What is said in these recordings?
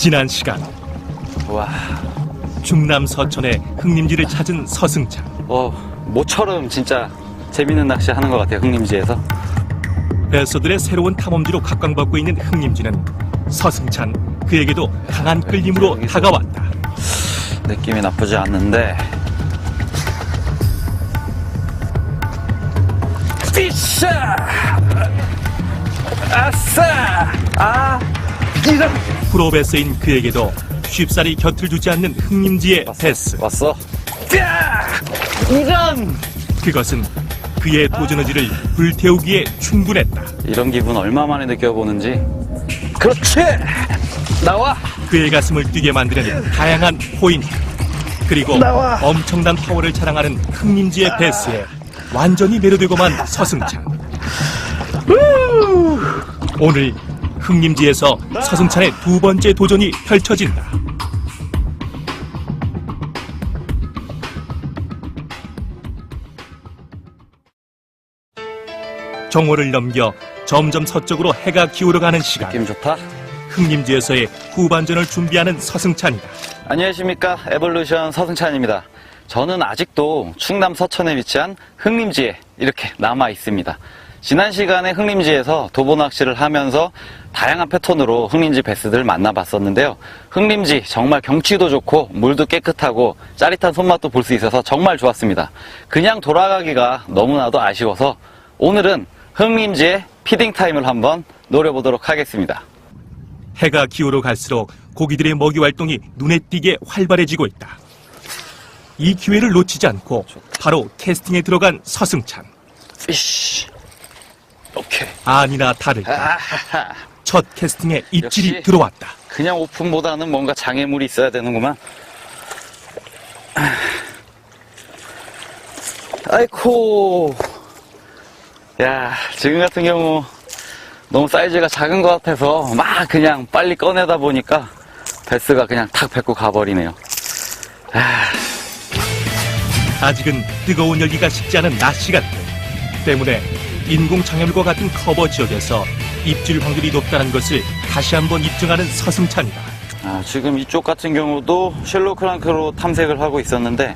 지난 시간 와, 충남 서천의 흥림지를 찾은 서승찬. 모처럼 진짜 재밌는 낚시 하는 것 같아요, 흥림지에서. 뱃소들의 새로운 탐험지로 각광받고 있는 흥림지는 서승찬 그에게도 강한 끌림으로 다가왔다. 느낌이 나쁘지 않는데. 피샤! 아싸! 이런! 프로 베스인 그에게도 쉽사리 곁을 두지 않는 흥림지의 베스. 왔어? 이런! 그것은 그의 도전 의지를 불태우기에 충분했다. 이런 기분 얼마 만에 느껴보는지. 그렇지! 나와! 그의 가슴을 뛰게 만드는 다양한 포인트, 그리고 나와! 엄청난 파워를 자랑하는 흥림지의 베스에 완전히 매료되고만 서승찬. 오늘 흥림지에서 서승찬의 두 번째 도전이 펼쳐진다. 정오를 넘겨 점점 서쪽으로 해가 기울어가는 시간. 느낌 좋다? 흥림지에서의 후반전을 준비하는 서승찬이다. 안녕하십니까, 에볼루션 서승찬입니다. 저는 아직도 충남 서천에 위치한 흥림지에 이렇게 남아 있습니다. 지난 시간에 흥림지에서 도보 낚시를 하면서 다양한 패턴으로 흥림지 베스들을 만나봤었는데요. 흥림지 정말 경치도 좋고 물도 깨끗하고 짜릿한 손맛도 볼 수 있어서 정말 좋았습니다. 그냥 돌아가기가 너무나도 아쉬워서 오늘은 흥림지의 피딩 타임을 한번 노려보도록 하겠습니다. 해가 기울어 갈수록 고기들의 먹이 활동이 눈에 띄게 활발해지고 있다. 이 기회를 놓치지 않고 바로 캐스팅에 들어간 서승찬. 피쉬. 오케이. 아니나 다를까 아하하. 첫 캐스팅에 입질이 역시. 들어왔다. 그냥 오픈보다는 뭔가 장애물이 있어야 되는구만. 아이코. 야, 지금 같은 경우 너무 사이즈가 작은 것 같아서 막 그냥 빨리 꺼내다 보니까 베스가 그냥 탁 뱉고 가버리네요. 아직은 뜨거운 열기가 식지 않은 낮 시간대 때문에 인공 장애물과 같은 커버 지역에서 입질 확률이 높다는 것을 다시 한번 입증하는 서승찬이다. 지금 이쪽 같은 경우도 쉘로 크랑크로 탐색을 하고 있었는데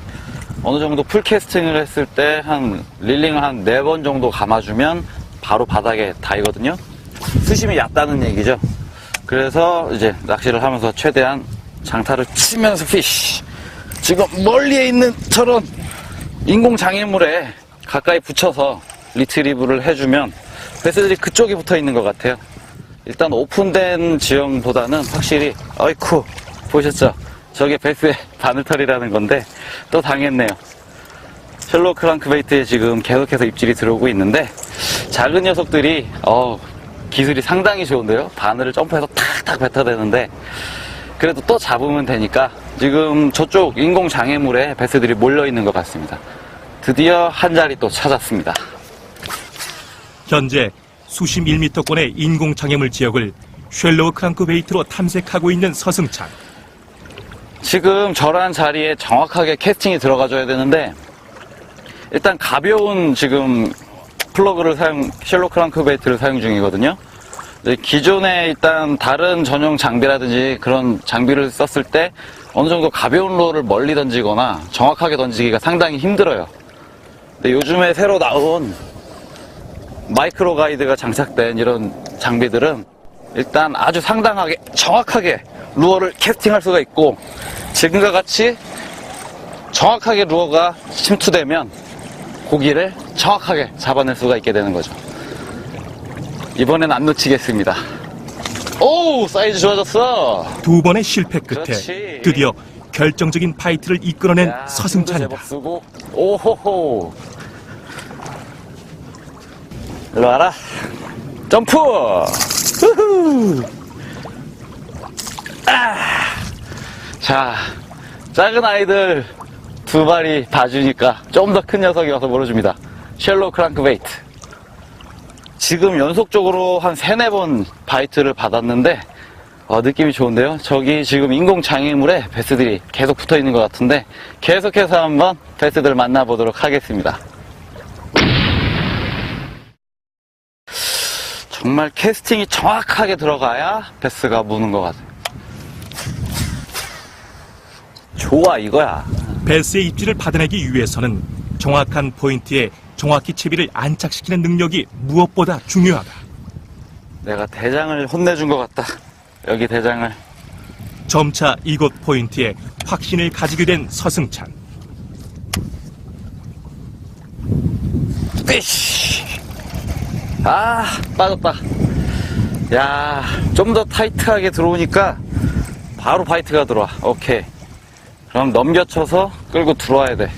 어느 정도 풀 캐스팅을 했을 때 한 릴링을 한 4번 정도 감아주면 바로 바닥에 닿이거든요. 수심이 얕다는 얘기죠. 그래서 이제 낚시를 하면서 최대한 장타를 치면서 피쉬. 지금 멀리에 있는 저런 인공 장애물에 가까이 붙여서 리트리브를 해주면 베스들이 그쪽에 붙어 있는 것 같아요. 일단 오픈된 지형보다는 확실히, 어이쿠, 보셨죠? 저게 베스의 바늘털이라는 건데 또 당했네요. 쉘로 크랑크베이트에 지금 계속해서 입질이 들어오고 있는데 작은 녀석들이 기술이 상당히 좋은데요. 바늘을 점프해서 탁탁 뱉어대는데 그래도 또 잡으면 되니까 지금 저쪽 인공 장애물에 베스들이 몰려있는 것 같습니다. 드디어 한 자리 또 찾았습니다. 현재 수심 1m권의 인공 장애물 지역을 쉘로우 크랑크베이트로 탐색하고 있는 서승찬. 지금 저런 자리에 정확하게 캐스팅이 들어가줘야 되는데 일단 가벼운 지금 플러그를 쉘로 크랑크베이트를 사용 중이거든요. 기존에 일단 다른 전용 장비라든지 그런 장비를 썼을 때 어느 정도 가벼운 루어를 멀리 던지거나 정확하게 던지기가 상당히 힘들어요. 근데 요즘에 새로 나온 마이크로 가이드가 장착된 이런 장비들은 일단 아주 상당하게 정확하게 루어를 캐스팅할 수가 있고 지금과 같이 정확하게 루어가 침투되면 고기를 정확하게 잡아낼 수가 있게 되는 거죠. 이번엔 안 놓치겠습니다. 오, 사이즈 좋아졌어. 두 번의 실패 끝에 그렇지. 드디어 결정적인 파이트를 이끌어낸 야, 서승찬이다. 힘도 제법 쓰고. 오호호. 일로 와라. 점프. 후후. 자, 작은 아이들 두 마리 봐주니까 좀 더 큰 녀석이 와서 물어줍니다. 쉘로 크랑크베이트. 지금 연속적으로 한 3-4번 바이트를 받았는데 느낌이 좋은데요. 저기 지금 인공 장애물에 베스들이 계속 붙어 있는 것 같은데 계속해서 한번 베스들 만나보도록 하겠습니다. 정말 캐스팅이 정확하게 들어가야 베스가 무는 것 같아요. 좋아 이거야. 베스의 입질을 받아내기 위해서는 정확한 포인트에 정확히 채비를 안착시키는 능력이 무엇보다 중요하다. 내가 대장을 혼내준 것 같다. 여기 대장을. 점차 이곳 포인트에 확신을 가지게 된 서승찬. 삐쉬. 아, 빠졌다. 야, 좀 더 타이트하게 들어오니까 바로 바이트가 들어와. 오케이. 그럼 넘겨쳐서 끌고 들어와야 돼.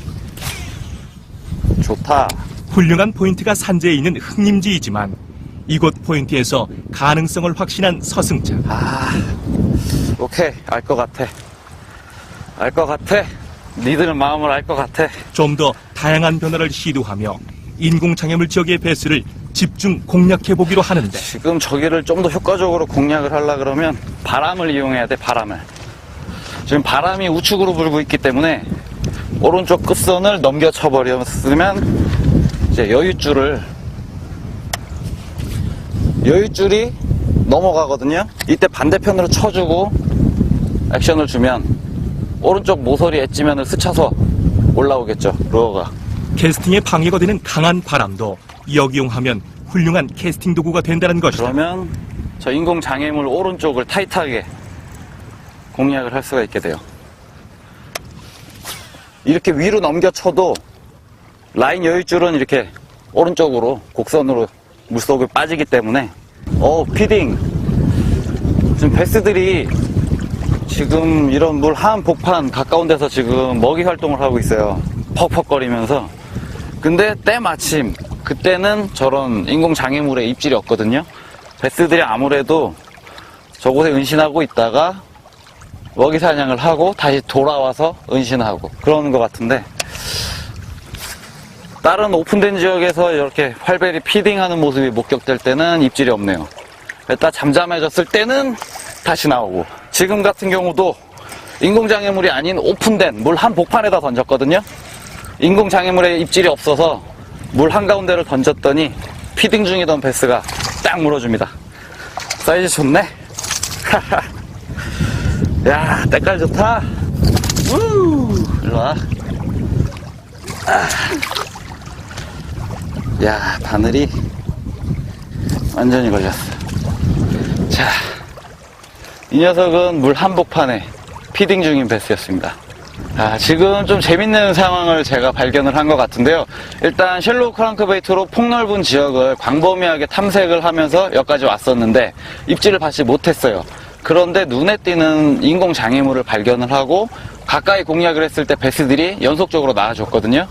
좋다. 훌륭한 포인트가 산재해 있는 흑림지이지만 이곳 포인트에서 가능성을 확신한 서승찬. 오케이. 알 것 같아. 알 것 같아. 니들은 마음을 알 것 같아. 좀 더 다양한 변화를 시도하며 인공장애물 지역의 배수를 집중 공략해보기로 하는데 지금 저기를 좀 더 효과적으로 공략을 하려 그러면 바람을 이용해야 돼. 바람을. 지금 바람이 우측으로 불고 있기 때문에 오른쪽 끝선을 넘겨쳐 버렸으면 이제 여유줄이 넘어가거든요. 이때 반대편으로 쳐주고 액션을 주면 오른쪽 모서리 엣지면을 스쳐서 올라오겠죠. 로어가. 캐스팅에 방해가 되는 강한 바람도 역이용하면 훌륭한 캐스팅 도구가 된다는 것이다. 그러면 저 인공장애물 오른쪽을 타이트하게 공략을 할 수가 있게 돼요. 이렇게 위로 넘겨쳐도 라인 여유줄은 이렇게 오른쪽으로 곡선으로 물속을 빠지기 때문에 피딩. 지금 베스들이 지금 이런 물 한복판 가까운 데서 지금 먹이 활동을 하고 있어요. 퍽퍽거리면서. 근데 때마침 그때는 저런 인공장애물에 입질이 없거든요. 베스들이 아무래도 저곳에 은신하고 있다가 먹이 사냥을 하고 다시 돌아와서 은신하고 그러는 것 같은데, 다른 오픈된 지역에서 이렇게 활발히 피딩하는 모습이 목격될 때는 입질이 없네요. 딱 잠잠해졌을 때는 다시 나오고, 지금 같은 경우도 인공장애물이 아닌 오픈된 물 한복판에다 던졌거든요. 인공장애물에 입질이 없어서 물 한가운데를 던졌더니 피딩 중이던 베스가 딱 물어줍니다. 사이즈 좋네. 야, 때깔 좋다. 일로와. 야, 바늘이 완전히 걸렸어. 자, 이 녀석은 물 한복판에 피딩 중인 베스였습니다. 지금 좀 재밌는 상황을 제가 발견을 한 것 같은데요. 일단 쉘로우 크랑크베이트로 폭넓은 지역을 광범위하게 탐색을 하면서 여기까지 왔었는데 입질을 받지 못했어요. 그런데 눈에 띄는 인공장애물을 발견을 하고 가까이 공략을 했을 때 베스들이 연속적으로 나와줬거든요.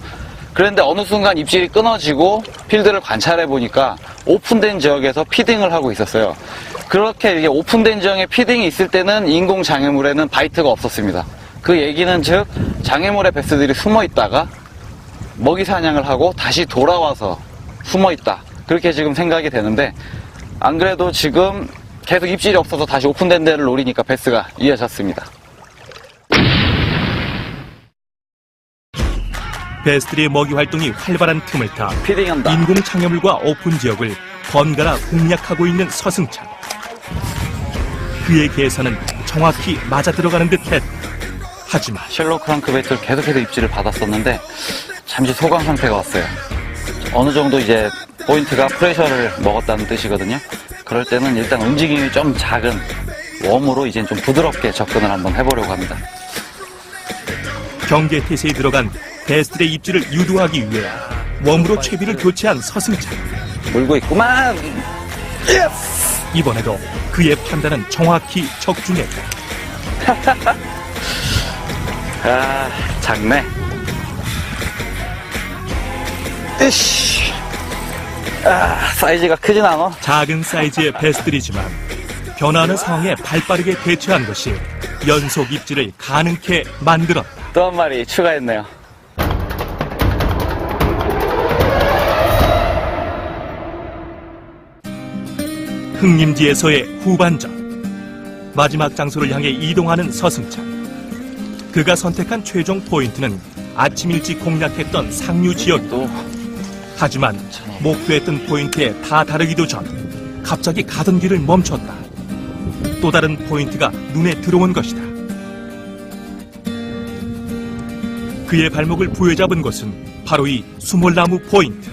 그런데 어느 순간 입질이 끊어지고 필드를 관찰해 보니까 오픈된 지역에서 피딩을 하고 있었어요. 그렇게 이게 오픈된 지역에 피딩이 있을 때는 인공장애물에는 바이트가 없었습니다. 그 얘기는 즉 장애물에 베스들이 숨어 있다가 먹이 사냥을 하고 다시 돌아와서 숨어 있다, 그렇게 지금 생각이 되는데, 안 그래도 지금 계속 입질이 없어서 다시 오픈된 데를 노리니까 베스가 이어졌습니다. 베스들의 먹이 활동이 활발한 틈을 타 피딩한다. 인공장애물과 오픈 지역을 번갈아 공략하고 있는 서승찬. 그의 계산은 정확히 맞아들어가는 듯했다. 하지만 쉘로우 크랑크베이트를 계속해서 입질을 받았었는데 잠시 소강 상태가 왔어요. 어느 정도 이제 포인트가 프레셔를 먹었다는 뜻이거든요. 그럴 때는 일단 움직임이 좀 작은 웜으로 이제 좀 부드럽게 접근을 한번 해보려고 합니다. 경계 태세에 들어간 베스들의 입질을 유도하기 위해 웜으로 채비를 교체한 서승찬. 물고 있구만. 이번에도 그의 판단은 정확히 적중했다. 작네. 으씨. 사이즈가 크진 않아. 작은 사이즈의 베스들이지만 변화하는 상황에 발빠르게 대처한 것이 연속 입질을 가능케 만들었다. 또 한 마리 추가했네요. 흑림지에서의 후반전. 마지막 장소를 향해 이동하는 서승찬. 그가 선택한 최종 포인트는 아침 일찍 공략했던 상류 지역이다. 하지만 목표했던 포인트에 다 다르기도 전 갑자기 가던 길을 멈췄다. 또 다른 포인트가 눈에 들어온 것이다. 그의 발목을 부여잡은 것은 바로 이 수몰나무 포인트.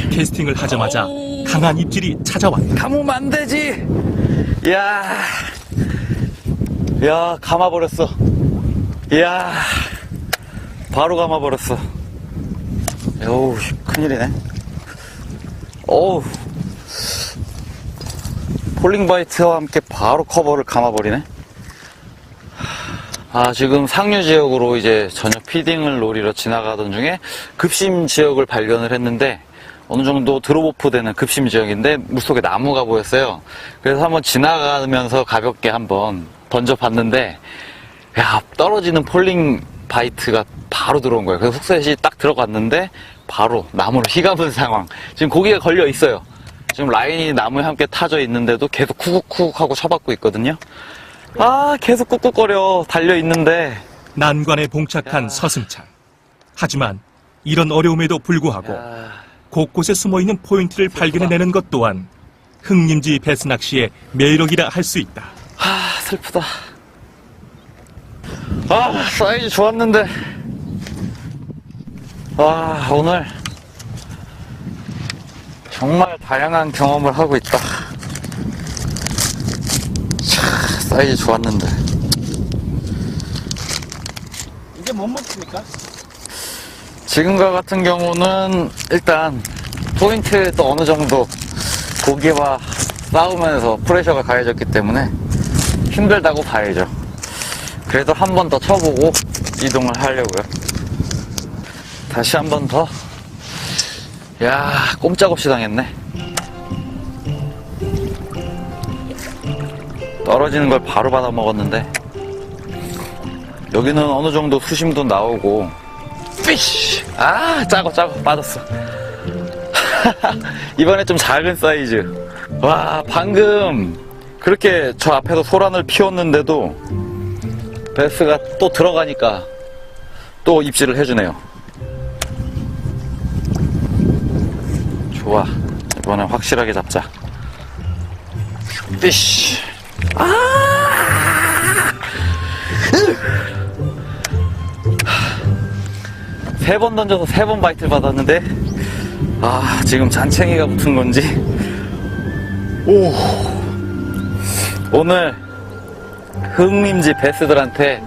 캐스팅을 하자마자 강한 입질이 찾아왔다. 감으면 안 되지. 야, 감아버렸어. 야, 바로 감아버렸어. 어우, 큰일이네. 어우, 폴링바이트와 함께 바로 커버를 감아버리네. 지금 상류 지역으로 이제 저녁 피딩을 노리러 지나가던 중에 급심 지역을 발견을 했는데, 어느 정도 드롭오프 되는 급심 지역인데 물속에 나무가 보였어요. 그래서 한번 지나가면서 가볍게 한번 던져봤는데, 야, 떨어지는 폴링 바이트가 바로 들어온 거예요. 그래서 훅셋이 딱 들어갔는데 바로 나무를 휘감은 상황. 지금 고기가 걸려 있어요. 지금 라인이 나무에 함께 타져 있는데도 계속 쿡쿡쿡 하고 쳐받고 있거든요. 계속 꾹꾹거려 달려 있는데. 난관에 봉착한 서승찬. 하지만 이런 어려움에도 불구하고 곳곳에 숨어있는 포인트를 발견해내는 것 또한 흥림지 배스 낚시의 매력이라 할 수 있다. 슬프다. 사이즈 좋았는데. 오늘 정말 다양한 경험을 하고 있다. 사이즈 좋았는데. 이제 못 먹습니까? 지금과 같은 경우는 일단 포인트에 또 어느 정도 고기와 싸우면서 프레셔가 가해졌기 때문에 힘들다고 봐야죠. 그래도 한 번 더 쳐보고 이동을 하려고요. 다시 한 번 더. 야, 꼼짝없이 당했네. 떨어지는 걸 바로 받아 먹었는데, 여기는 어느 정도 수심도 나오고. 피쉬! 작어 빠졌어. 이번에 좀 작은 사이즈. 와, 방금 그렇게 저 앞에서 소란을 피웠는데도 베스가 또 들어가니까 또 입질을 해주네요. 좋아, 이번엔 확실하게 잡자. 피쉬! 세 번 던져서 3번 바이트를 받았는데, 지금 잔챙이가 붙은 건지, 오늘 흥림지 베스들한테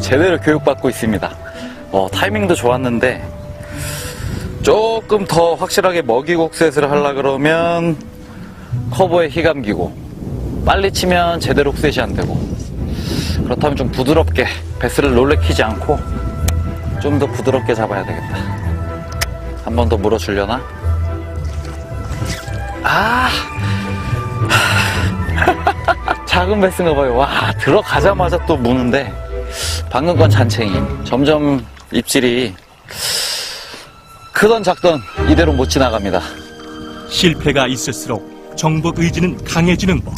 제대로 교육받고 있습니다. 타이밍도 좋았는데, 조금 더 확실하게 먹이곡셋을 하려 그러면 커버에 휘감기고, 빨리 치면 제대로 훅셋이 안 되고, 그렇다면 좀 부드럽게 베스를 놀래키지 않고 좀 더 부드럽게 잡아야 되겠다. 한 번 더 물어주려나? 작은 베스인가 봐요. 와, 들어가자마자 또 무는데, 방금 건 잔챙이. 점점 입질이 크던 작던 이대로 못 지나갑니다. 실패가 있을수록 정복 의지는 강해지는 법.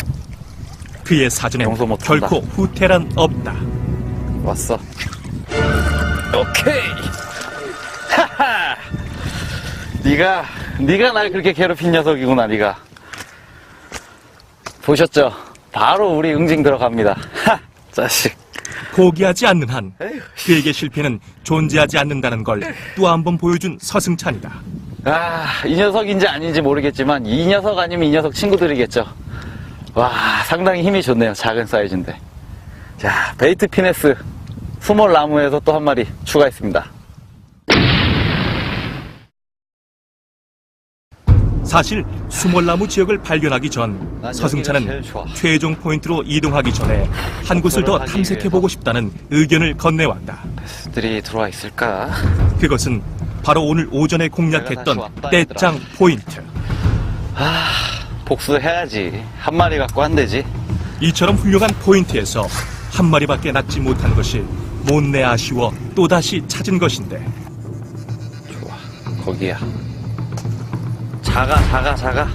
그의 사전엔 용서 못한다. 결코 후퇴란 없다. 왔어. 오케이. 하하. 네가 날 그렇게 괴롭힌 녀석이구나. 네가 보셨죠? 바로 우리 응징 들어갑니다. 자식. 포기하지 않는 한 그에게 실패는 존재하지 않는다는 걸 또 한 번 보여준 서승찬이다. 이 녀석인지 아닌지 모르겠지만 이 녀석 아니면 이 녀석 친구들이겠죠. 와, 상당히 힘이 좋네요. 작은 사이즈인데. 자, 베이트 피네스 스몰 나무에서 또 한 마리 추가했습니다. 사실 수몰나무 지역을 발견하기 전 난 여기가 서승찬은 제일 좋아. 최종 포인트로 이동하기 전에 한 곳을 더 탐색해보고 싶다는 의견을 건네왔다. 베스들이 들어와 있을까? 그것은 바로 오늘 오전에 내가 다시 공략했던 왔다, 떼짱 포인트. 복수해야지. 한 마리 갖고 안 되지. 이처럼 훌륭한 포인트에서 한 마리밖에 낚지 못한 것이 못내 아쉬워 또다시 찾은 것인데, 좋아, 거기야. 작아.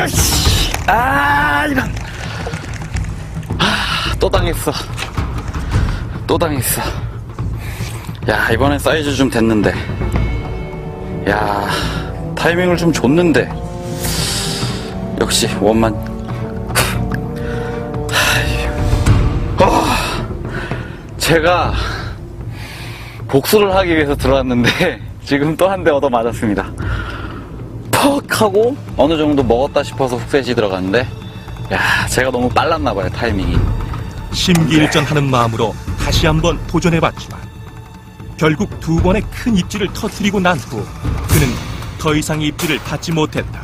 이씨! 이런. 또 당했어. 야, 이번엔 사이즈 좀 됐는데. 야, 타이밍을 좀 줬는데. 역시 원만. 제가 복수를 하기 위해서 들어왔는데 지금 또 한 대 얻어 맞았습니다. 퍽 하고 어느 정도 먹었다 싶어서 훅셋이 들어갔는데, 야, 제가 너무 빨랐나 봐요, 타이밍이. 심기일전하는 마음으로 다시 한번 도전해봤지만 결국 두 번의 큰 입질을 터뜨리고 난 후 그는 더 이상의 입질을 받지 못했다.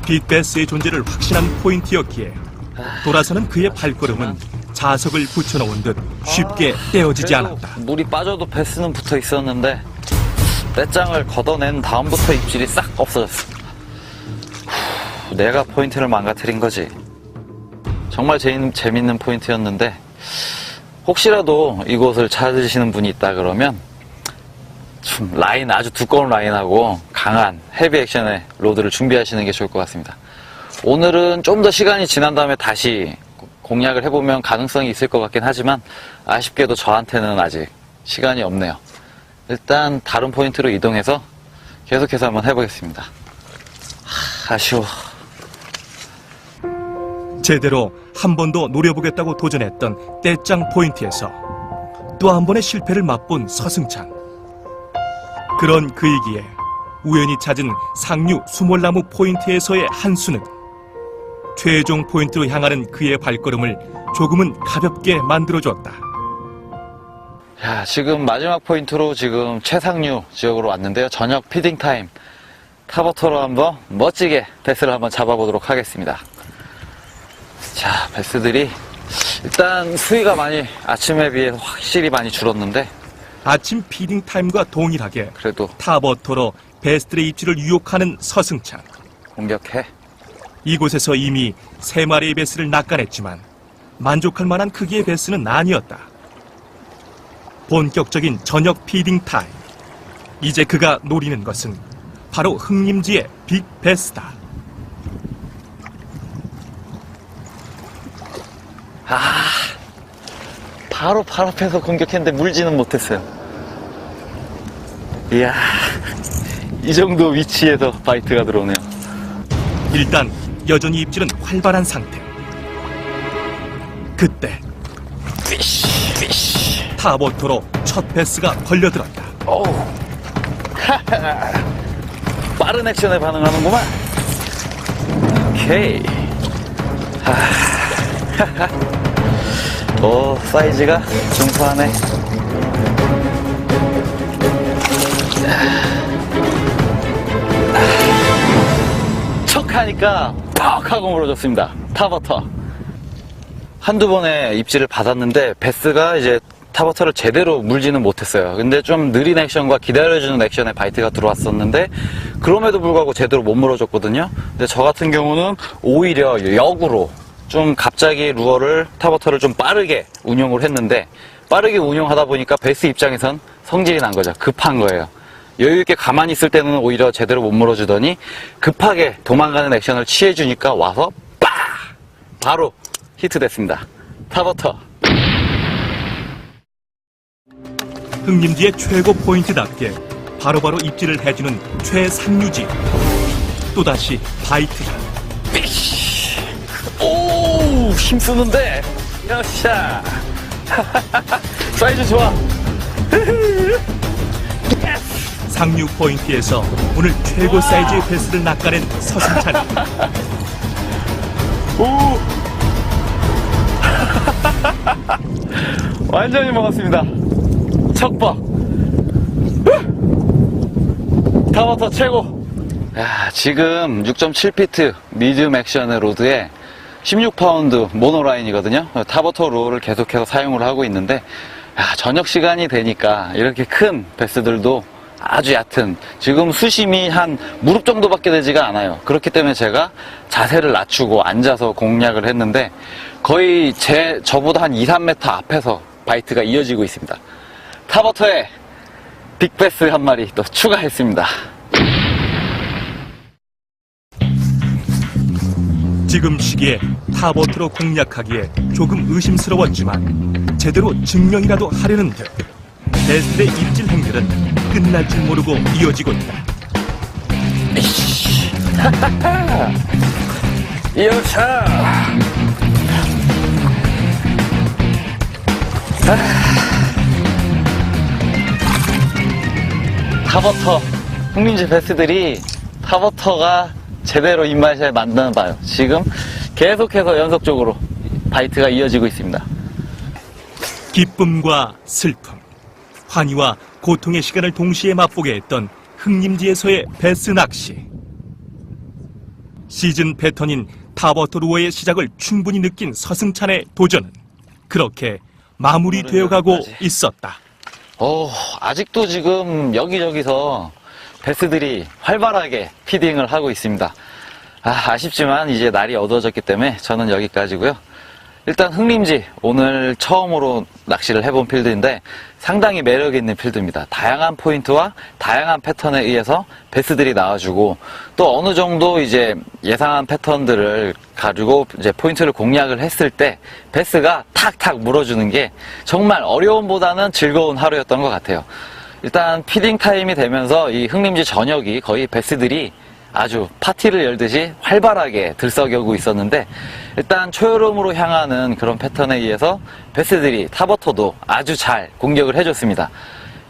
빅베스의 존재를 확신한 포인트였기에 돌아서는 그의 발걸음은 자석을 붙여놓은 듯 쉽게 떼어지지 그래도 않았다. 물이 빠져도 베스는 붙어 있었는데 떼장을 걷어낸 다음부터 입질이 싹 없어졌어. 내가 포인트를 망가뜨린 거지. 정말 재밌는 포인트였는데, 혹시라도 이곳을 찾으시는 분이 있다 그러면 좀 라인, 아주 두꺼운 라인하고 강한 헤비 액션의 로드를 준비하시는 게 좋을 것 같습니다. 오늘은 좀 더 시간이 지난 다음에 다시 공략을 해보면 가능성이 있을 것 같긴 하지만 아쉽게도 저한테는 아직 시간이 없네요. 일단 다른 포인트로 이동해서 계속해서 한번 해보겠습니다. 아쉬워. 제대로 한 번 더 노려보겠다고 도전했던 떼짱 포인트에서 또 한 번의 실패를 맛본 서승찬. 그런 그이기에 우연히 찾은 상류 수몰나무 포인트에서의 한 수는 최종 포인트로 향하는 그의 발걸음을 조금은 가볍게 만들어줬다. 야, 지금 마지막 포인트로 지금 최상류 지역으로 왔는데요. 저녁 피딩 타임. 타버터로 한번 멋지게 베스를 한번 잡아보도록 하겠습니다. 자, 베스들이 일단 수위가 많이 아침에 비해서 확실히 많이 줄었는데 아침 피딩 타임과 동일하게 그래도 타버터로 베스들의 입질을 유혹하는 서승찬. 공격해. 이곳에서 이미 3마리의 베스를 낚아냈지만 만족할 만한 크기의 베스는 아니었다. 본격적인 저녁 피딩 타임. 이제 그가 노리는 것은 바로 흥림지의 빅 베스다. 바로 발 앞에서 공격했는데 물지는 못했어요. 이야, 이 정도 위치에서 바이트가 들어오네요. 일단 여전히 입질은 활발한 상태. 그때 타버터로 첫 베스가 걸려들었다. 어우, 빠른 액션에 반응하는구만. 오케이. 오, 사이즈가 중소하네. 척 하니까 퍽 하고 물어줬습니다. 타버터. 한두 번의 입질을 받았는데 베스가 이제 타버터를 제대로 물지는 못했어요. 근데 좀 느린 액션과 기다려주는 액션에 바이트가 들어왔었는데 그럼에도 불구하고 제대로 못 물어줬거든요. 근데 저 같은 경우는 오히려 역으로 좀 갑자기 루어를, 타버터를 좀 빠르게 운용을 했는데 빠르게 운용하다 보니까 베스 입장에선 성질이 난 거죠. 급한 거예요. 여유있게 가만히 있을 때는 오히려 제대로 못 물어주더니 급하게 도망가는 액션을 취해주니까 와서 빡! 바로 히트됐습니다. 타버터. 흥림지의 최고 포인트답게 바로바로 입질을 해주는 최상류지. 또다시 바이트다. 오, 힘쓰는데. 여샤. 사이즈 좋아. 상류 포인트에서 오늘 최고 사이즈의 베스를 낚아낸 서승찬이. 오. 완전히 먹었습니다. 척박. 타버터 최고. 야, 지금 6.7피트 미디움 액션의 로드에 16파운드 모노라인이거든요. 타버터 롤을 계속해서 사용을 하고 있는데, 야, 저녁 시간이 되니까 이렇게 큰 베스들도 아주 얕은, 지금 수심이 한 무릎 정도밖에 되지가 않아요. 그렇기 때문에 제가 자세를 낮추고 앉아서 공략을 했는데 거의 저보다 한 2, 3m 앞에서 바이트가 이어지고 있습니다. 타버터에 빅베스 한 마리 또 추가했습니다. 지금 시기에 타버터로 공략하기에 조금 의심스러웠지만 제대로 증명이라도 하려는 듯 베스들의 입질 행렬은 끝날 줄 모르고 이어지고 있다. 이어차. 타버터, 흥림지 베스들이 타버터가 제대로 입맛에 맞나 봐요. 지금 계속해서 연속적으로 바이트가 이어지고 있습니다. 기쁨과 슬픔, 환희와 고통의 시간을 동시에 맛보게 했던 흥림지에서의 베스 낚시. 시즌 패턴인 타버터 루어의 시작을 충분히 느낀 서승찬의 도전은 그렇게 마무리되어 가고 있었다. 아직도 지금 여기저기서 베스들이 활발하게 피딩을 하고 있습니다. 아쉽지만 이제 날이 어두워졌기 때문에 저는 여기까지고요. 일단 흥림지 오늘 처음으로 낚시를 해본 필드인데 상당히 매력 있는 필드입니다. 다양한 포인트와 다양한 패턴에 의해서 베스들이 나와주고 또 어느 정도 이제 예상한 패턴들을 가지고 이제 포인트를 공략을 했을 때 베스가 탁탁 물어주는 게 정말 어려움보다는 즐거운 하루였던 것 같아요. 일단 피딩 타임이 되면서 이 흥림지 전역이 거의 베스들이 아주 파티를 열듯이 활발하게 들썩이고 있었는데 일단 초여름으로 향하는 그런 패턴에 의해서 베스들이 타버터도 아주 잘 공격을 해줬습니다.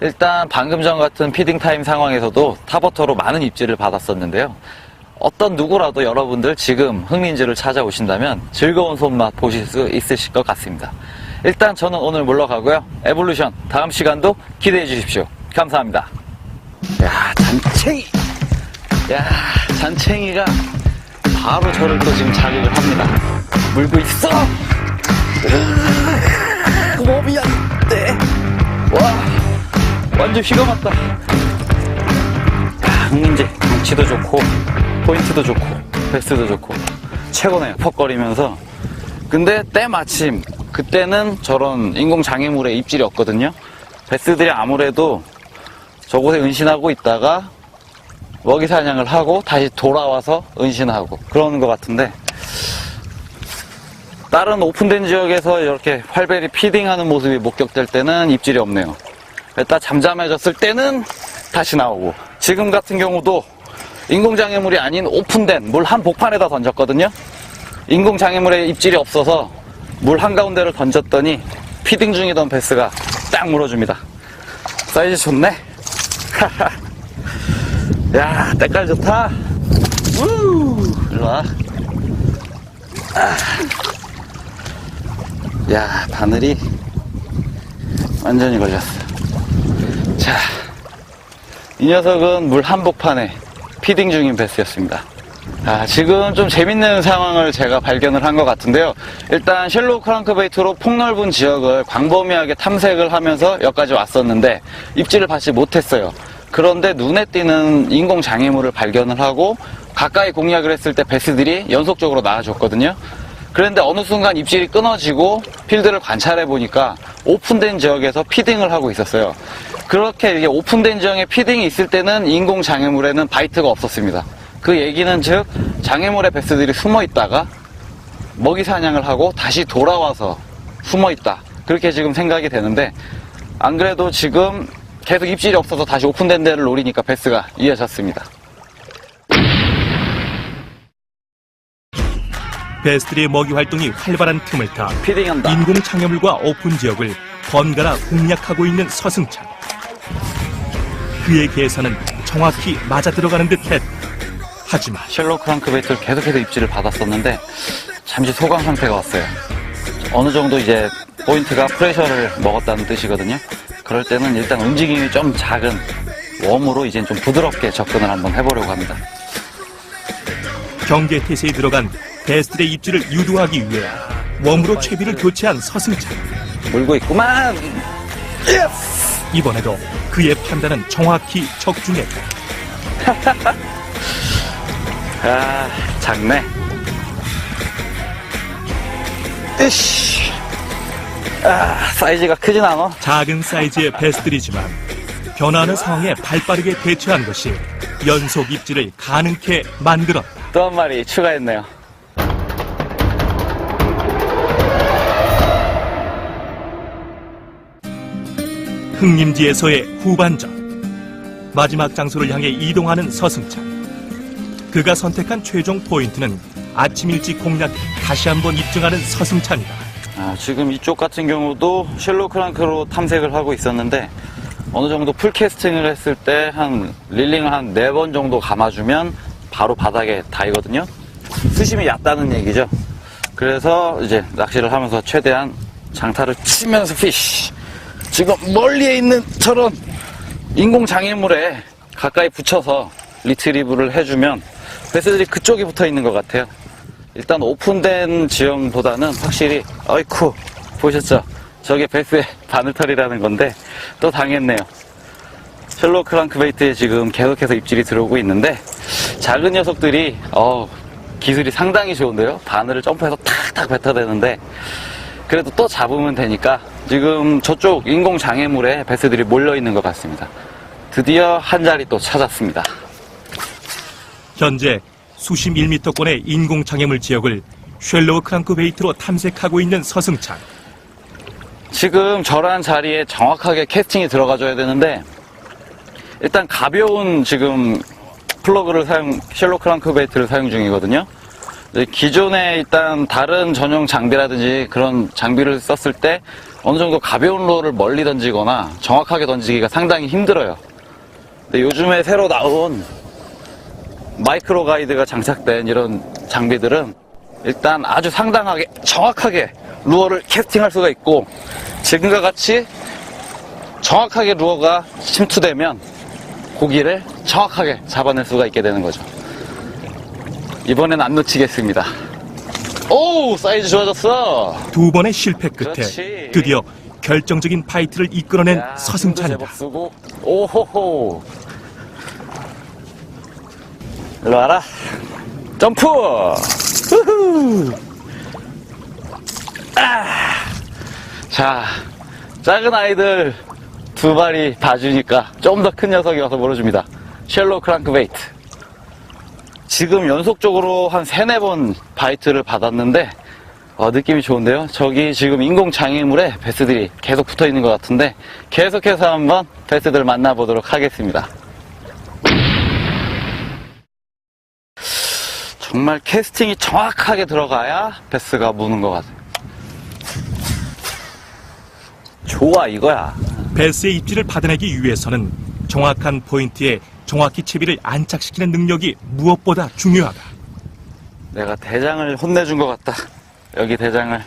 일단 방금 전 같은 피딩 타임 상황에서도 타버터로 많은 입질을 받았었는데요. 어떤 누구라도 여러분들 지금 흥림지를 찾아오신다면 즐거운 손맛 보실 수 있으실 것 같습니다. 일단 저는 오늘 물러가고요. 에볼루션 다음 시간도 기대해 주십시오. 감사합니다. 야, 잔챙이! 야, 잔챙이가 바로 저를 또 지금 자극을 합니다. 물고 있어! 몸이 안 돼! 와, 완전 휘가 맞다. 야, 흥림지 경치도 좋고, 포인트도 좋고, 베스도 좋고, 최고네요. 퍽거리면서. 근데 때마침, 그때는 저런 인공장애물에 입질이 없거든요. 베스들이 아무래도 저곳에 은신하고 있다가 먹이 사냥을 하고 다시 돌아와서 은신하고 그러는 것 같은데 다른 오픈된 지역에서 이렇게 활발히 피딩하는 모습이 목격될 때는 입질이 없네요. 일단 잠잠해졌을 때는 다시 나오고 지금 같은 경우도 인공장애물이 아닌 오픈된 물 한복판에다 던졌거든요. 인공장애물에 입질이 없어서 물 한가운데를 던졌더니 피딩 중이던 베스가 딱 물어줍니다. 사이즈 좋네. 야, 때깔 좋다. 일로와. 야, 바늘이 완전히 걸렸어. 자, 이 녀석은 물 한복판에 피딩 중인 베스였습니다. 지금 좀 재밌는 상황을 제가 발견을 한 것 같은데요. 일단 쉘로우 크랑크베이트로 폭넓은 지역을 광범위하게 탐색을 하면서 여기까지 왔었는데 입질을 받지 못했어요. 그런데 눈에 띄는 인공장애물을 발견을 하고 가까이 공략을 했을 때 베스들이 연속적으로 나와줬거든요. 그런데 어느 순간 입질이 끊어지고 필드를 관찰해 보니까 오픈된 지역에서 피딩을 하고 있었어요. 그렇게 이게 오픈된 지역에 피딩이 있을 때는 인공장애물에는 바이트가 없었습니다. 그 얘기는 즉 장애물에 베스들이 숨어 있다가 먹이 사냥을 하고 다시 돌아와서 숨어 있다. 그렇게 지금 생각이 되는데 안 그래도 지금 계속 입질이 없어서 다시 오픈된 데를 노리니까 베스가 이어졌습니다. 베스들의 먹이 활동이 활발한 틈을 타 피딩한다. 인공 장애물과 오픈 지역을 번갈아 공략하고 있는 서승찬. 그의 계산은 정확히 맞아 들어가는 듯했다. 하지만 쉘로우 크랑크베이트를 계속해서 입질을 받았었는데 잠시 소강 상태가 왔어요. 어느 정도 이제 포인트가 프레셔를 먹었다는 뜻이거든요. 그럴 때는 일단 움직임이 좀 작은 웜으로 이제 좀 부드럽게 접근을 한번 해보려고 합니다. 경계 태세에 들어간 베스들의 입질을 유도하기 위해 웜으로 채비를 교체한 서승찬. 물고 있구만. 이번에도 그의 판단은 정확히 적중했다. 작네. 으씨. 사이즈가 크진 않아. 작은 사이즈의 베스들이지만 변화하는 상황에 발빠르게 대처한 것이 연속 입질을 가능케 만들었다. 또 한 마리 추가했네요. 흥림지에서의 후반전. 마지막 장소를 향해 이동하는 서승찬. 그가 선택한 최종 포인트는 아침 일찍 공략 다시 한번 입증하는 서승찬이다. 지금 이쪽 같은 경우도 쉘로 크랑크로 탐색을 하고 있었는데 어느 정도 풀캐스팅을 했을 때 한 릴링을 한 4번 정도 감아주면 바로 바닥에 닿거든요. 수심이 얕다는 얘기죠. 그래서 이제 낚시를 하면서 최대한 장타를 치면서 피쉬. 지금 멀리에 있는 저런 인공 장애물에 가까이 붙여서 리트리브를 해주면 베스들이 그쪽에 붙어 있는 것 같아요. 일단 오픈된 지형보다는 확실히 어이쿠 보셨죠? 저게 베스의 바늘털이라는 건데 또 당했네요. 쉘로 크랑크베이트에 지금 계속해서 입질이 들어오고 있는데 작은 녀석들이 기술이 상당히 좋은데요. 바늘을 점프해서 탁탁 뱉어대는데 그래도 또 잡으면 되니까 지금 저쪽 인공 장애물에 베스들이 몰려 있는 것 같습니다. 드디어 한 자리 또 찾았습니다. 현재 수심 1m권의 인공 장애물 지역을 쉘로우 크랑크베이트로 탐색하고 있는 서승찬. 지금 저런 자리에 정확하게 캐스팅이 들어가줘야 되는데 일단 가벼운 지금 플러그를 쉘로 크랑크베이트를 사용 중이거든요. 기존에 일단 다른 전용 장비라든지 그런 장비를 썼을 때 어느 정도 가벼운 루어를 멀리 던지거나 정확하게 던지기가 상당히 힘들어요. 근데 요즘에 새로 나온 마이크로 가이드가 장착된 이런 장비들은 일단 아주 상당하게 정확하게 루어를 캐스팅할 수가 있고 지금과 같이 정확하게 루어가 침투되면 고기를 정확하게 잡아낼 수가 있게 되는 거죠. 이번엔 안 놓치겠습니다. 오, 사이즈 좋아졌어. 2번의 실패 끝에 그렇지. 드디어 결정적인 파이트를 이끌어낸 야, 서승찬이다. 힘도 제법 쓰고. 오호호. 일로 와라. 점프. 우후. 자, 작은 아이들 2발이 봐주니까 좀 더 큰 녀석이 와서 물어줍니다. 쉘로 크랑크베이트. 지금 연속적으로 한 3-4번 바이트를 받았는데 느낌이 좋은데요. 저기 지금 인공 장애물에 베스들이 계속 붙어 있는 것 같은데 계속해서 한번 베스들 만나보도록 하겠습니다. 정말 캐스팅이 정확하게 들어가야 베스가 무는 것 같아요. 좋아 이거야. 베스의 입질을 받아내기 위해서는 정확한 포인트에 정확히 채비를 안착시키는 능력이 무엇보다 중요하다. 내가 대장을 혼내준 것 같다. 여기 대장을.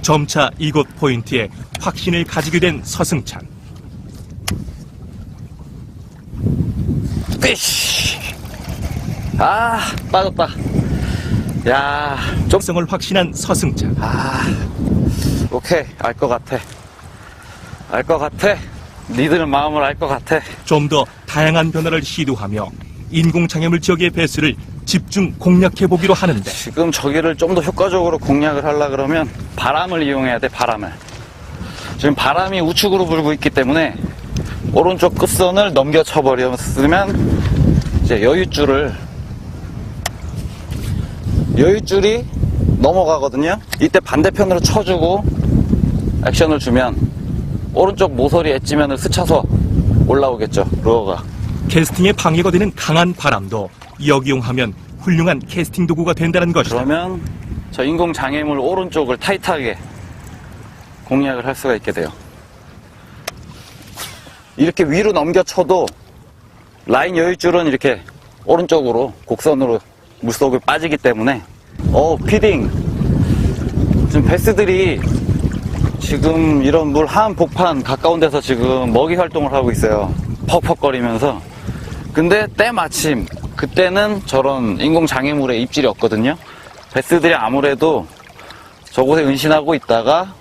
점차 이곳 포인트에 확신을 가지게 된 서승찬. 피쉬. 빠졌다. 야, 적성을 확신한 서승찬. 오케이. 알 것 같아. 알 것 같아. 니들 마음을 알 것 같아. 좀 더 다양한 변화를 시도하며 인공장애물 지역의 배수를 집중 공략해보기로 하는데 지금 저기를 좀 더 효과적으로 공략을 하려 그러면 바람을 이용해야 돼. 바람을. 지금 바람이 우측으로 불고 있기 때문에 오른쪽 끝선을 넘겨쳐버렸으면 이제 여윳줄이 넘어가거든요. 이때 반대편으로 쳐주고 액션을 주면 오른쪽 모서리 엣지면을 스쳐서 올라오겠죠. 루어가. 캐스팅에 방해가 되는 강한 바람도 역이용하면 훌륭한 캐스팅 도구가 된다는 것이다. 그러면 저 인공 장애물 오른쪽을 타이트하게 공략을 할 수가 있게 돼요. 이렇게 위로 넘겨쳐도 라인 여윳줄은 이렇게 오른쪽으로 곡선으로 물속에 빠지기 때문에 피딩. 지금 베스들이 지금 이런 물 한복판 가까운 데서 지금 먹이 활동을 하고 있어요. 퍽퍽거리면서. 근데 때마침 그때는 저런 인공 장애물에 입질이 없거든요. 베스들이 아무래도 저곳에 은신하고 있다가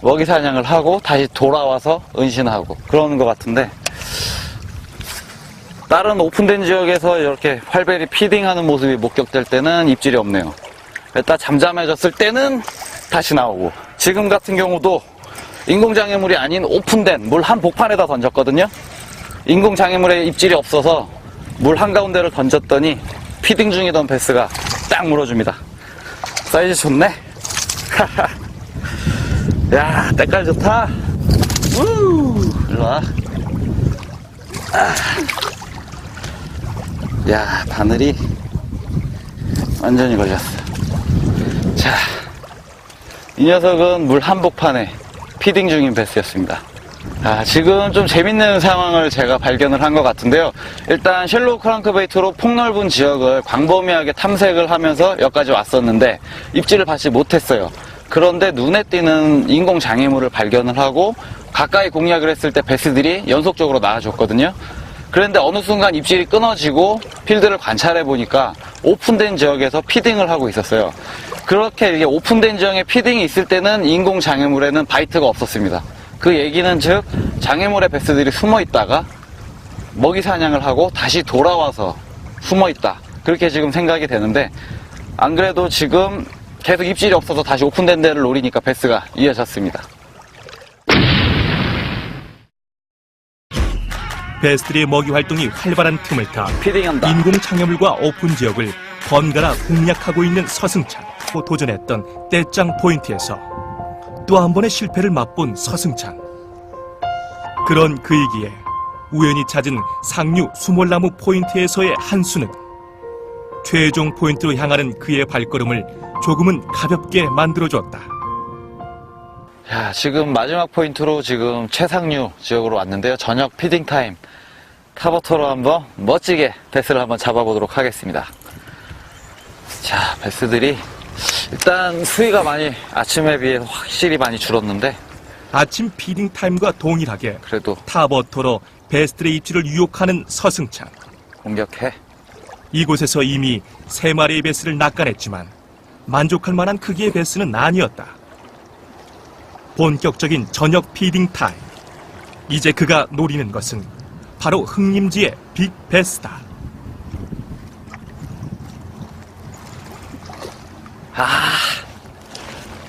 먹이 사냥을 하고 다시 돌아와서 은신하고 그러는 것 같은데 다른 오픈된 지역에서 이렇게 활발히 피딩하는 모습이 목격될 때는 입질이 없네요. 일단 잠잠해졌을 때는 다시 나오고 지금 같은 경우도 인공장애물이 아닌 오픈된 물 한복판에다 던졌거든요. 인공장애물에 입질이 없어서 물 한가운데를 던졌더니 피딩 중이던 베스가 딱 물어줍니다. 사이즈 좋네. 야, 때깔 좋다. 일로와. 야, 바늘이 완전히 걸렸어. 자, 이 녀석은 물 한복판에 피딩 중인 베스였습니다. 지금 좀 재밌는 상황을 제가 발견을 한 것 같은데요. 일단 쉘로우 크랑크베이트로 폭넓은 지역을 광범위하게 탐색을 하면서 여기까지 왔었는데 입질을 받지 못했어요. 그런데 눈에 띄는 인공 장애물을 발견을 하고 가까이 공략을 했을 때 베스들이 연속적으로 나와줬거든요. 그런데 어느 순간 입질이 끊어지고 필드를 관찰해 보니까 오픈된 지역에서 피딩을 하고 있었어요. 그렇게 이게 오픈된 지역에 피딩이 있을 때는 인공 장애물에는 바이트가 없었습니다. 그 얘기는 즉 장애물에 베스들이 숨어 있다가 먹이 사냥을 하고 다시 돌아와서 숨어 있다. 그렇게 지금 생각이 되는데, 안 그래도 지금 계속 입질이 없어서 다시 오픈된 데를 노리니까 베스가 이어졌습니다. 베스들의 먹이 활동이 활발한 틈을 타 피딩한다. 인공 장애물과 오픈 지역을 번갈아 공략하고 있는 서승찬. 도전했던 떼짱 포인트에서 또 한 번의 실패를 맛본 서승찬. 그런 그이기에 우연히 찾은 상류 수몰나무 포인트에서의 한 수는 최종 포인트로 향하는 그의 발걸음을 조금은 가볍게 만들어줬다. 자, 지금 마지막 포인트로 지금 최상류 지역으로 왔는데요. 저녁 피딩 타임. 타버터로 한번 멋지게 베스를 한번 잡아보도록 하겠습니다. 자, 베스들이 일단 수위가 많이 아침에 비해서 확실히 많이 줄었는데, 아침 피딩 타임과 동일하게 그래도 타버터로 베스들의 입질을 유혹하는 서승찬. 공격해. 이곳에서 이미 3마리의 베스를 낚아냈지만 만족할 만한 크기의 베스는 아니었다. 본격적인 저녁 피딩 타임. 이제 그가 노리는 것은 바로 흥림지의 빅 베스다.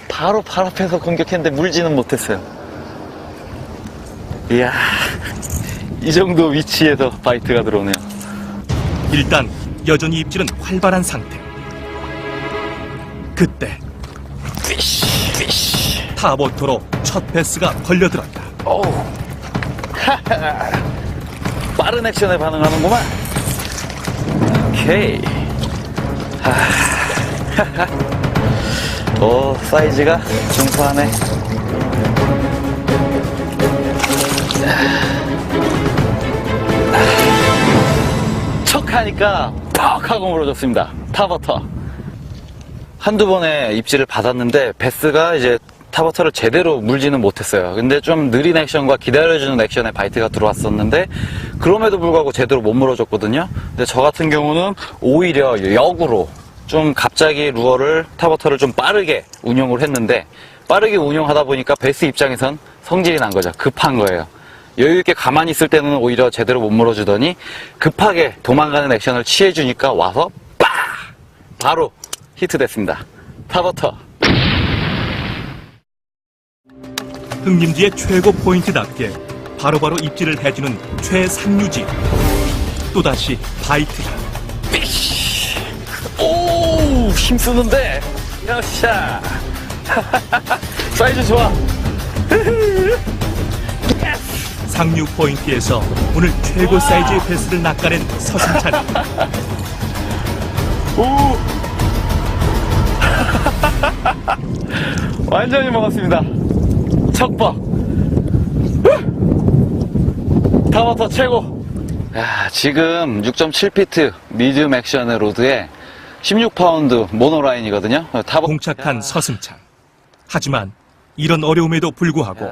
바로 발 앞에서 공격했는데 물지는 못했어요. 이야, 이 정도 위치에서 바이트가 들어오네요. 일단 여전히 입질은 활발한 상태. 그때 타버터로 첫 베스가 걸려들었다. 오우. 빠른 액션에 반응하는구만. 오케이. 오, 사이즈가 중소하네. 척하니까 퍽 하고 물어줬습니다. 타버터. 한두 번의 입질을 받았는데 베스가 이제 타버터를 제대로 물지는 못했어요. 근데 좀 느린 액션과 기다려주는 액션에 바이트가 들어왔었는데 그럼에도 불구하고 제대로 못 물어줬거든요. 근데 저 같은 경우는 오히려 역으로 좀 갑자기 루어를, 타버터를 좀 빠르게 운용을 했는데, 빠르게 운용하다 보니까 베스 입장에선 성질이 난 거죠. 급한 거예요. 여유있게 가만히 있을 때는 오히려 제대로 못 물어주더니 급하게 도망가는 액션을 취해주니까 와서 빠! 바로 히트됐습니다. 타버터. 흥림지의 최고 포인트답게 바로바로 입질을 해주는 최상류지. 또다시 바이트다. 오, 힘쓰는데. 여샤. 사이즈 좋아. 상류 포인트에서 오늘 최고 사이즈의 베스를 낚아낸 서승찬. 오. 완전히 먹었습니다. 척박. 타버터 최고. 야, 지금 6.7피트 미디움 액션의 로드에 16파운드 모노라인이거든요. 공착한 서승찬. 하지만 이런 어려움에도 불구하고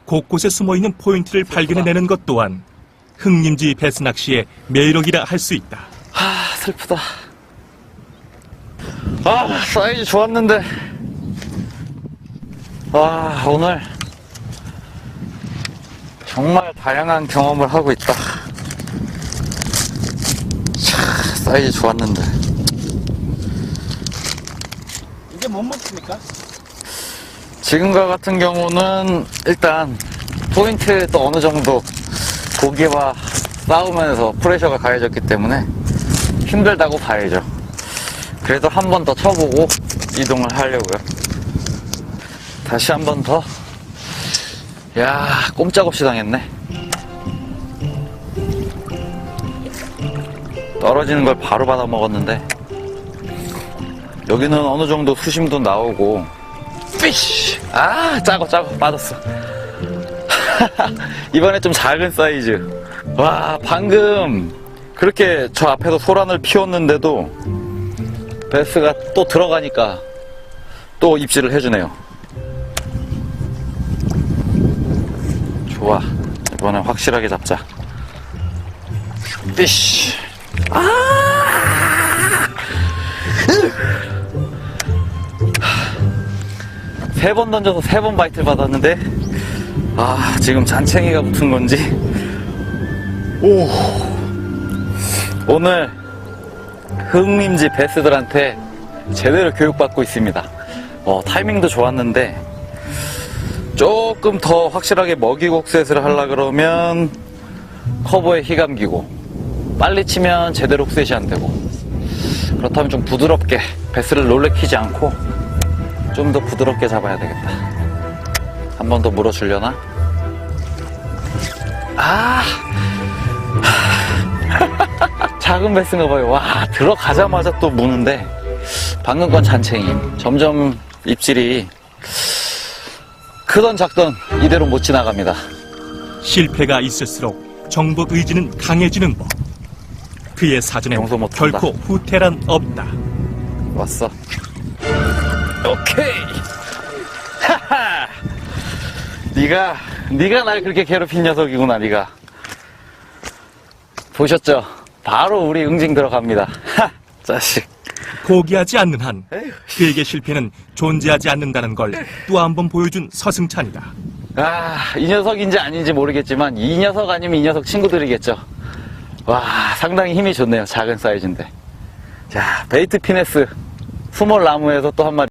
곳곳에 숨어있는 포인트를 발견해내는 것 또한 흥림지 베스 낚시의 매력이라 할 수 있다. 슬프다. 사이즈 좋았는데. 오늘 정말 다양한 경험을 하고 있다. 사이즈 좋았는데. 이제 못 먹습니까? 지금과 같은 경우는 일단 포인트에 또 어느 정도 고기와 싸우면서 프레셔가 가해졌기 때문에 힘들다고 봐야죠. 그래도 한 번 더 쳐보고 이동을 하려고요. 다시 한 번 더. 야, 꼼짝없이 당했네. 떨어지는 걸 바로 받아 먹었는데 여기는 어느 정도 수심도 나오고 피쉬! 아 작어 빠졌어. 이번에 좀 작은 사이즈. 와 방금 그렇게 저 앞에서 소란을 피웠는데도 베스가 또 들어가니까 또 입질을 해주네요. 좋아, 이번엔 확실하게 잡자. 피쉬. 세 번 던져서 3번 바이트를 받았는데 지금 잔챙이가 붙은 건지 오늘 흥림지 베스들한테 제대로 교육받고 있습니다. 타이밍도 좋았는데 조금 더 확실하게 먹이곡셋을 하려 그러면 커버에 휘감기고 빨리 치면 제대로 훅셋이 안 되고, 그렇다면 좀 부드럽게 베스를 놀래키지 않고 좀 더 부드럽게 잡아야 되겠다. 한 번 더 물어주려나? 작은 베스인가 봐요. 와, 들어가자마자 또 무는데 방금 건 잔챙이. 점점 입질이 크던 작던 이대로 못 지나갑니다. 실패가 있을수록 정복 의지는 강해지는 법. 그의 사전엔 용서 못한다. 결코 후퇴란 없다. 왔어. 오케이. 하하. 네가 날 그렇게 괴롭힌 녀석이구나. 네가 보셨죠? 바로 우리 응징 들어갑니다. 하, 자식. 포기하지 않는 한 그에게 실패는 존재하지 않는다는 걸 또 한 번 보여준 서승찬이다. 이 녀석인지 아닌지 모르겠지만 이 녀석 아니면 이 녀석 친구들이겠죠. 와, 상당히 힘이 좋네요. 작은 사이즈인데. 자, 베이트 피네스 스몰 나무에서 또 한 마리.